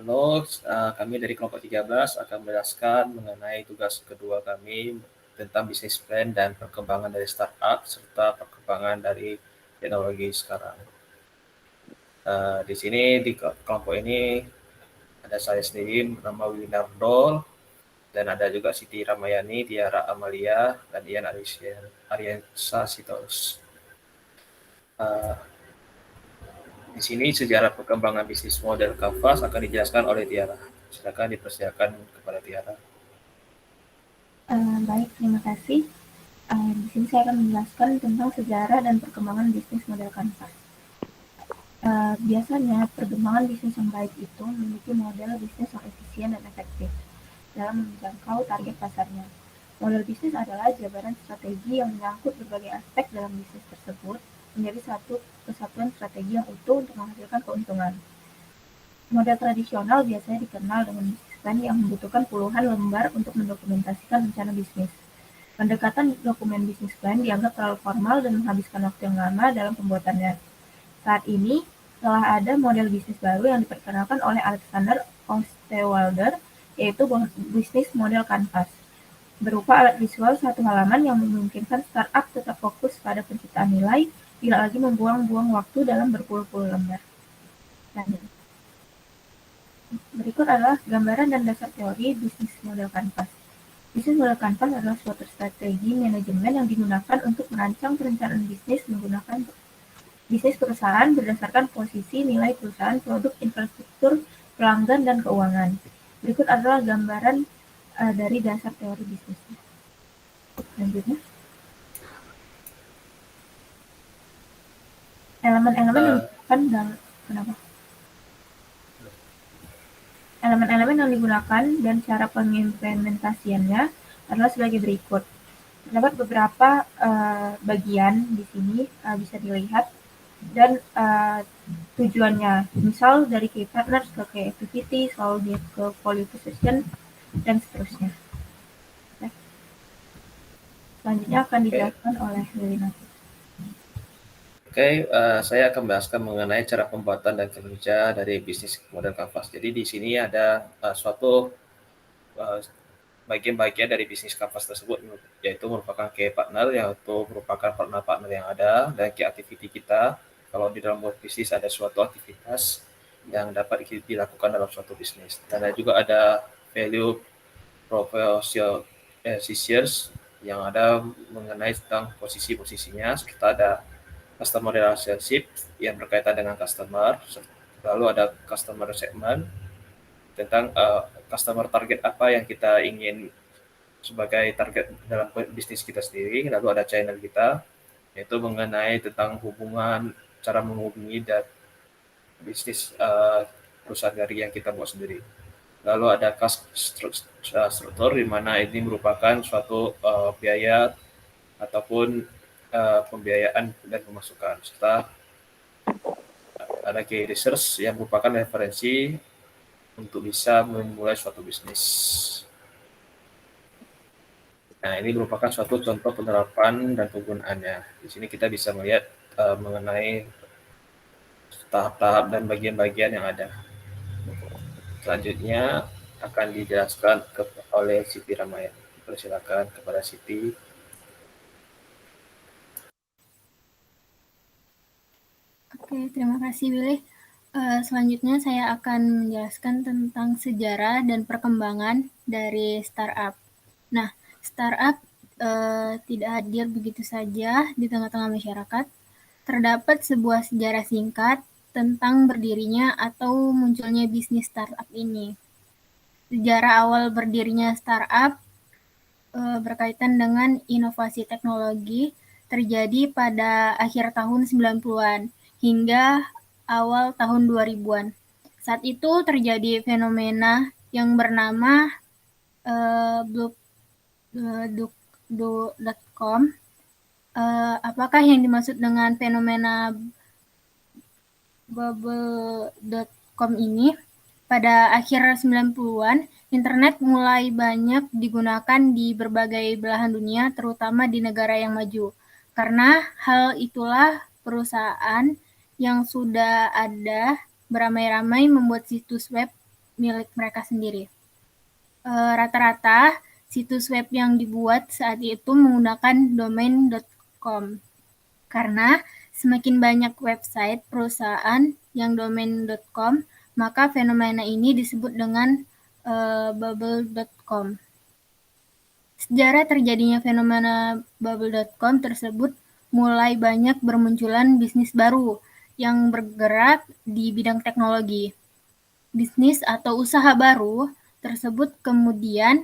Nano, kami dari kelompok 13 akan menjelaskan mengenai tugas kedua kami tentang bisnis plan dan perkembangan dari startup serta perkembangan dari teknologi sekarang. Di sini di kelompok ini ada saya sendiri bernama Winardo, dan ada juga Siti Ramayani, Tiara Amalia, dan Ian Ariansa Sitorus. Di sini sejarah perkembangan bisnis model Canvas akan dijelaskan oleh Tiara. Silakan dipersilakan kepada Tiara. Baik, terima kasih. Di sini saya akan menjelaskan tentang sejarah dan perkembangan bisnis model Canvas. Biasanya perkembangan bisnis yang baik itu memiliki model bisnis yang efisien dan efektif dalam menjangkau target pasarnya. Model bisnis adalah jabaran strategi yang menyangkut berbagai aspek dalam bisnis tersebut menjadi satu kesatuan strategi yang utuh untuk menghasilkan keuntungan. Model tradisional biasanya dikenal dengan bisnis plan yang membutuhkan puluhan lembar untuk mendokumentasikan rencana bisnis. Pendekatan dokumen bisnis plan dianggap terlalu formal dan menghabiskan waktu yang lama dalam pembuatannya. Saat ini, telah ada model bisnis baru yang diperkenalkan oleh Alexander Osterwalder, yaitu bisnis model Canvas, berupa alat visual satu halaman yang memungkinkan startup tetap fokus pada penciptaan nilai, tidak lagi membuang-buang waktu dalam berpuluh-puluh lembar. Berikut adalah gambaran dan dasar teori bisnis model Canvas. Bisnis model Canvas adalah suatu strategi manajemen yang digunakan untuk merancang perencanaan bisnis menggunakan bisnis perusahaan berdasarkan posisi nilai perusahaan, produk, infrastruktur, pelanggan, dan keuangan. Berikut adalah gambaran dari dasar teori bisnisnya. Selanjutnya, elemen-elemen yang digunakan dalam Elemen-elemen yang digunakan dan cara pengimplementasiannya adalah sebagai berikut. Terdapat beberapa bagian di sini bisa dilihat dan tujuannya, misal dari key partners ke key activities, lalu dia ke value position, dan seterusnya. Selanjutnya akan dijelaskan oleh Lilina. Saya akan menjelaskan mengenai cara pembuatan dan kerja dari bisnis model Canvas. Jadi di sini ada suatu bagian-bagian dari bisnis Canvas tersebut, yaitu merupakan key partner, yaitu merupakan partner-partner yang ada, dan key activity kita. Kalau di dalam bisnis ada suatu aktivitas yang dapat dilakukan dalam suatu bisnis. Dan juga ada value propositions yang ada mengenai tentang posisi-posisinya, serta ada customer relationship yang berkaitan dengan customer, lalu ada customer segment tentang customer target apa yang kita ingin sebagai target dalam bisnis kita sendiri, lalu ada channel kita, yaitu mengenai tentang hubungan, cara menghubungi dan bisnis perusahaan dari yang kita buat sendiri. Lalu ada cost struktur, di mana ini merupakan suatu biaya ataupun pembiayaan dan pemasukan, serta ada key research yang merupakan referensi untuk bisa memulai suatu bisnis. Nah, ini merupakan suatu contoh penerapan dan penggunaannya. Di sini kita bisa melihat mengenai tahap-tahap dan bagian-bagian yang ada. Selanjutnya akan dijelaskan oleh Siti Ramayani. Persilakan kepada Siti. Oke, terima kasih Billy. Selanjutnya saya akan menjelaskan tentang sejarah dan perkembangan dari startup. Nah, startup tidak hadir begitu saja di tengah-tengah masyarakat. Terdapat sebuah sejarah singkat tentang berdirinya atau munculnya bisnis startup ini. Sejarah awal berdirinya startup berkaitan dengan inovasi teknologi terjadi pada akhir tahun 90-an hingga awal tahun 2000-an. Saat itu terjadi fenomena yang bernama blog.com. Apakah yang dimaksud dengan fenomena bubble.com ini? Pada akhir 90-an, internet mulai banyak digunakan di berbagai belahan dunia, terutama di negara yang maju. Karena hal itulah perusahaan yang sudah ada beramai-ramai membuat situs web milik mereka sendiri. Rata-rata situs web yang dibuat saat itu menggunakan domain.com karena semakin banyak website perusahaan yang domain.com, maka fenomena ini disebut dengan bubble.com. Sejarah terjadinya fenomena bubble.com tersebut mulai banyak bermunculan bisnis baru yang bergerak di bidang teknologi. Bisnis atau usaha baru tersebut kemudian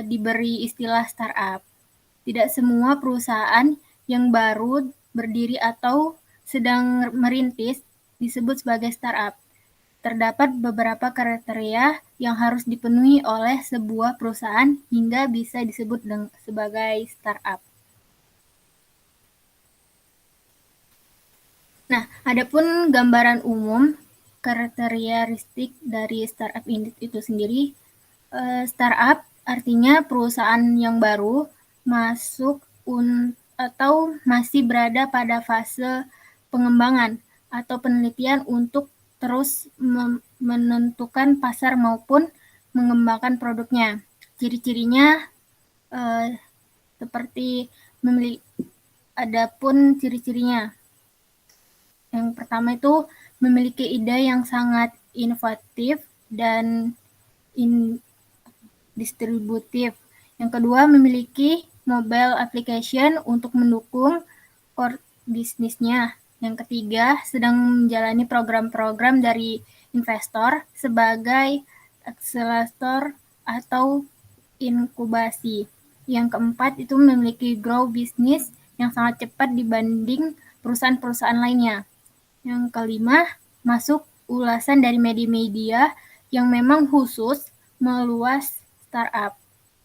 diberi istilah startup. Tidak semua perusahaan yang baru berdiri atau sedang merintis disebut sebagai startup. Terdapat beberapa kriteria yang harus dipenuhi oleh sebuah perusahaan hingga bisa disebut sebagai startup. Nah, adapun gambaran umum karakteristik dari startup itu sendiri, startup artinya perusahaan yang baru masuk atau masih berada pada fase pengembangan atau penelitian untuk terus menentukan pasar maupun mengembangkan produknya. Ciri-cirinya seperti adapun ciri-cirinya. Yang pertama itu memiliki ide yang sangat inovatif dan distributif. Yang kedua, memiliki mobile application untuk mendukung core bisnisnya. Yang ketiga, sedang menjalani program-program dari investor sebagai akselerator atau inkubasi. Yang keempat, itu memiliki grow bisnis yang sangat cepat dibanding perusahaan-perusahaan lainnya. Yang kelima, masuk ulasan dari media-media yang memang khusus meluas startup.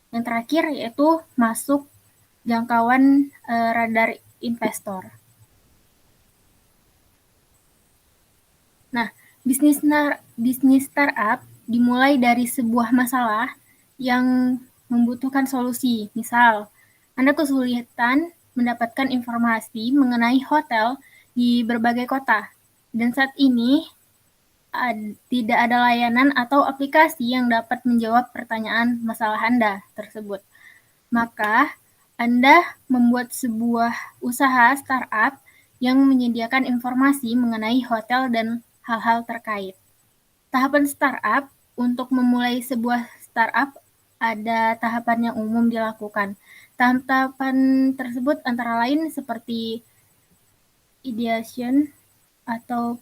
Yang terakhir yaitu masuk jangkauan radar investor. Nah, bisnis startup dimulai dari sebuah masalah yang membutuhkan solusi. Misal, Anda kesulitan mendapatkan informasi mengenai hotel di berbagai kota. Dan saat ini tidak ada layanan atau aplikasi yang dapat menjawab pertanyaan masalah Anda tersebut. Maka, Anda membuat sebuah usaha startup yang menyediakan informasi mengenai hotel dan hal-hal terkait. Tahapan startup, untuk memulai sebuah startup, ada tahapan yang umum dilakukan. Tahapan tersebut antara lain seperti ideation atau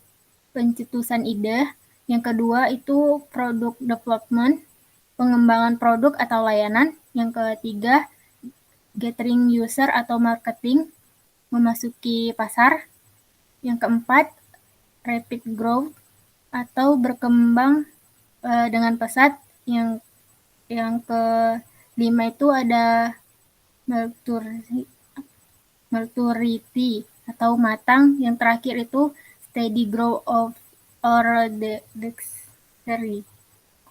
pencetusan ide. Yang kedua itu product development, pengembangan produk atau layanan. Yang ketiga, gathering user atau marketing, memasuki pasar. Yang keempat, rapid growth atau berkembang dengan pesat. Yang kelima itu ada maturity atau matang. Yang terakhir itu steady growth of or dexterity.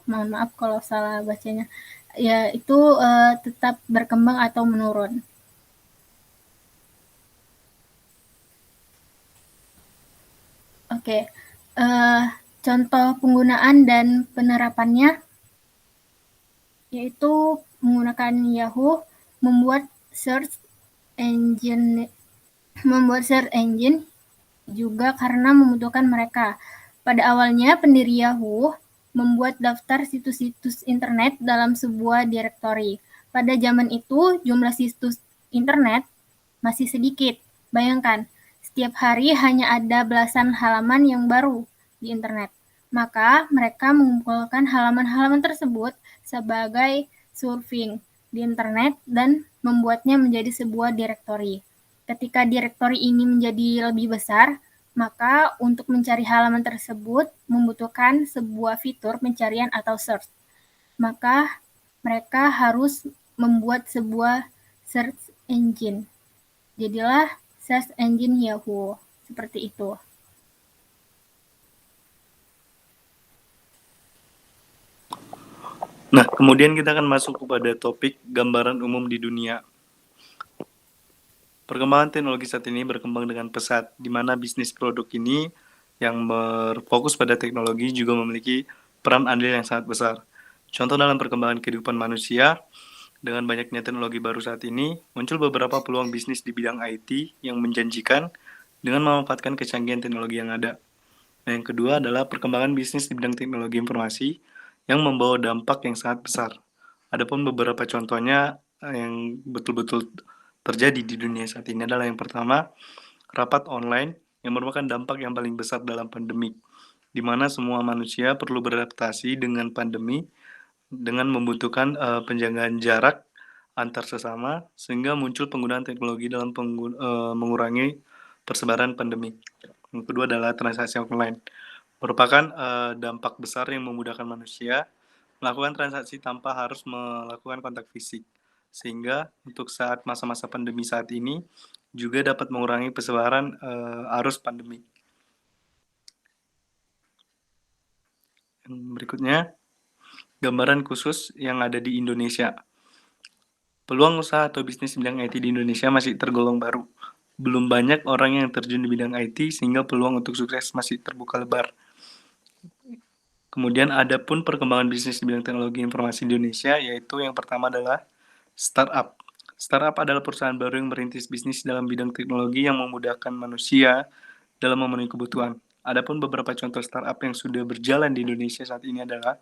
Mohon maaf kalau salah bacanya. Ya, itu tetap berkembang atau menurun. Oke, contoh penggunaan dan penerapannya yaitu menggunakan Yahoo membuat search engine juga karena membutuhkan mereka. Pada awalnya, pendiri Yahoo membuat daftar situs-situs internet dalam sebuah direktori. Pada zaman itu, jumlah situs internet masih sedikit. Bayangkan, setiap hari hanya ada belasan halaman yang baru di internet. Maka mereka mengumpulkan halaman-halaman tersebut sebagai surfing di internet dan membuatnya menjadi sebuah direktori. Ketika direktori ini menjadi lebih besar, maka untuk mencari halaman tersebut membutuhkan sebuah fitur pencarian atau search. Maka mereka harus membuat sebuah search engine. Jadilah search engine Yahoo. Seperti itu. Nah, kemudian kita akan masuk kepada topik gambaran umum di dunia. Perkembangan teknologi saat ini berkembang dengan pesat, di mana bisnis produk ini yang berfokus pada teknologi juga memiliki peran andil yang sangat besar. Contoh dalam perkembangan kehidupan manusia, dengan banyaknya teknologi baru saat ini, muncul beberapa peluang bisnis di bidang IT yang menjanjikan dengan memanfaatkan kecanggihan teknologi yang ada. Nah, yang kedua adalah perkembangan bisnis di bidang teknologi informasi yang membawa dampak yang sangat besar. Adapun beberapa contohnya yang betul-betul terjadi di dunia saat ini adalah yang pertama, rapat online yang merupakan dampak yang paling besar dalam pandemi, di mana semua manusia perlu beradaptasi dengan pandemi dengan membutuhkan penjagaan jarak antar sesama, sehingga muncul penggunaan teknologi dalam mengurangi persebaran pandemi. Yang kedua adalah transaksi online, merupakan dampak besar yang memudahkan manusia melakukan transaksi tanpa harus melakukan kontak fisik, sehingga untuk saat masa-masa pandemi saat ini juga dapat mengurangi persebaran arus pandemi. Yang berikutnya, gambaran khusus yang ada di Indonesia. Peluang usaha atau bisnis bidang IT di Indonesia masih tergolong baru. Belum banyak orang yang terjun di bidang IT sehingga peluang untuk sukses masih terbuka lebar. Kemudian ada pun perkembangan bisnis di bidang teknologi informasi di Indonesia, yaitu yang pertama adalah startup. Startup adalah perusahaan baru yang merintis bisnis dalam bidang teknologi yang memudahkan manusia dalam memenuhi kebutuhan. Adapun beberapa contoh startup yang sudah berjalan di Indonesia saat ini adalah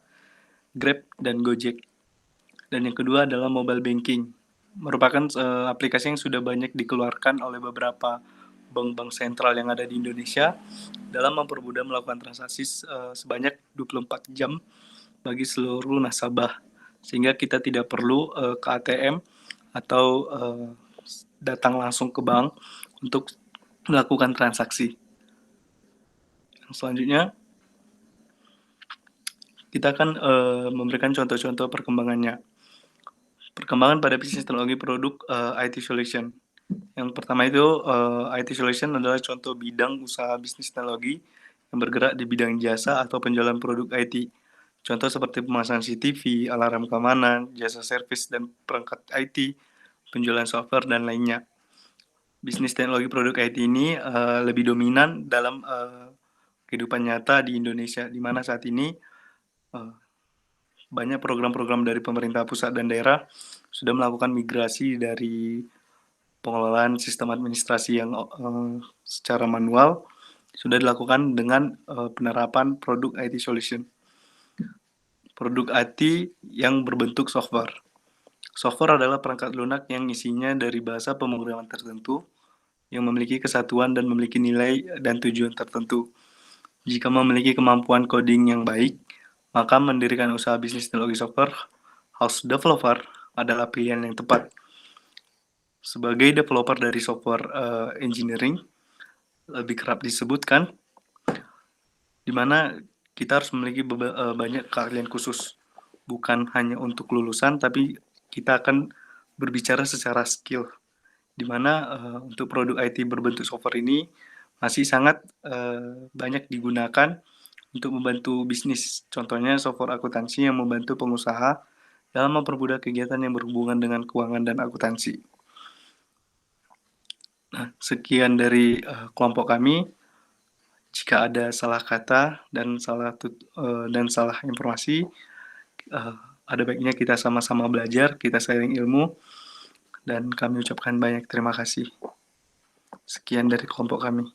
Grab dan Gojek. Dan yang kedua adalah mobile banking, merupakan aplikasi yang sudah banyak dikeluarkan oleh beberapa bank-bank sentral yang ada di Indonesia dalam mempermudah melakukan transaksi sebanyak 24 jam bagi seluruh nasabah, sehingga kita tidak perlu ke ATM atau datang langsung ke bank untuk melakukan transaksi. Yang selanjutnya, kita akan memberikan contoh-contoh perkembangannya. Perkembangan pada bisnis teknologi produk IT solution. Yang pertama itu IT solution adalah contoh bidang usaha bisnis teknologi yang bergerak di bidang jasa atau penjualan produk IT. Contoh seperti pemasangan CCTV, alarm keamanan, jasa servis dan perangkat IT, penjualan software dan lainnya. Bisnis teknologi produk IT ini lebih dominan dalam kehidupan nyata di Indonesia, di mana saat ini banyak program-program dari pemerintah pusat dan daerah sudah melakukan migrasi dari pengelolaan sistem administrasi yang secara manual sudah dilakukan dengan penerapan produk IT solution. Produk IT yang berbentuk software. Software adalah perangkat lunak yang isinya dari bahasa pemrograman tertentu yang memiliki kesatuan dan memiliki nilai dan tujuan tertentu. Jika memiliki kemampuan coding yang baik, maka mendirikan usaha bisnis teknologi software house developer adalah pilihan yang tepat. Sebagai developer dari software engineering, lebih kerap disebutkan, di mana kita harus memiliki banyak keahlian khusus, bukan hanya untuk lulusan, tapi kita akan berbicara secara skill, di mana untuk produk IT berbentuk software ini masih sangat banyak digunakan untuk membantu bisnis. Contohnya software akuntansi yang membantu pengusaha dalam mempermudah kegiatan yang berhubungan dengan keuangan dan akuntansi. Nah, sekian dari kelompok kami. Jika ada salah kata dan salah informasi, ada baiknya kita sama-sama belajar, kita sharing ilmu, dan kami ucapkan banyak terima kasih. Sekian dari kelompok kami.